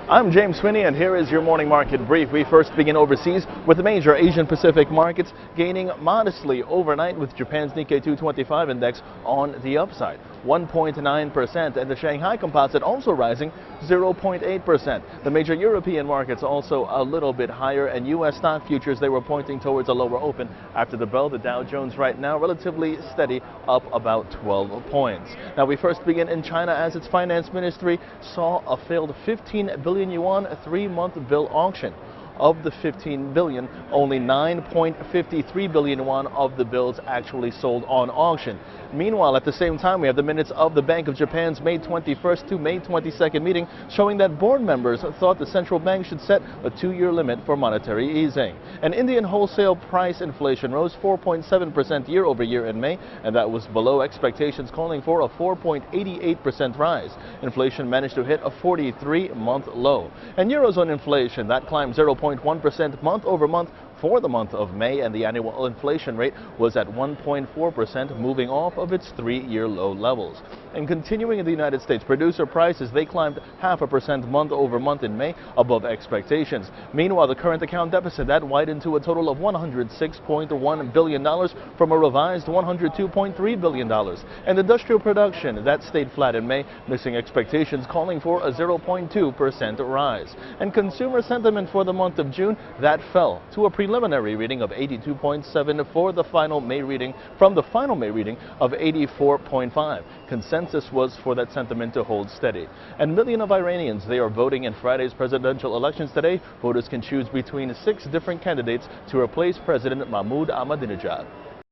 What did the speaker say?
I'm James Swinney, and here is your morning market brief. We first begin overseas with the major Asian Pacific markets gaining modestly overnight, with Japan's Nikkei 225 index on the upside, 1.9%, and the Shanghai Composite also rising 0.8%. The major European markets also a little bit higher, and U.S. stock futures, they were pointing towards a lower open after the bell. The Dow Jones right now relatively steady, up about 12 points. Now we first begin in China, as its finance ministry saw a failed 15 billion yuan 3-month bill auction. Of the 15 billion, only 9.53 billion won of the bills actually sold on auction. Meanwhile, at the same time, we have the minutes of the Bank of Japan's May 21st to May 22nd meeting, showing that board members thought the central bank should set a 2-year limit for monetary easing. And Indian wholesale price inflation rose 4.7% year over year in May, and that was below expectations, calling for a 4.88% rise. Inflation managed to hit a 43-month low. And Eurozone inflation, that climbed 0.1% month over month for the month of May, and the annual inflation rate was at 1.4%, moving off of its 3-year low levels. And continuing in the United States, producer prices, they climbed 0.5% month over month in May, above expectations. Meanwhile, the current account deficit, that widened to a total of $106.1 billion from a revised $102.3 billion. And industrial production, that stayed flat in May, missing expectations, calling for a 0.2% rise. And consumer sentiment for the month of June, that fell to a preliminary reading of 82.7 for the final May reading, from the final May reading of 84.5. Consensus was for that sentiment to hold steady. And millions of Iranians, they are voting in Friday's presidential elections today. Voters can choose between 6 different candidates to replace President Mahmoud Ahmadinejad.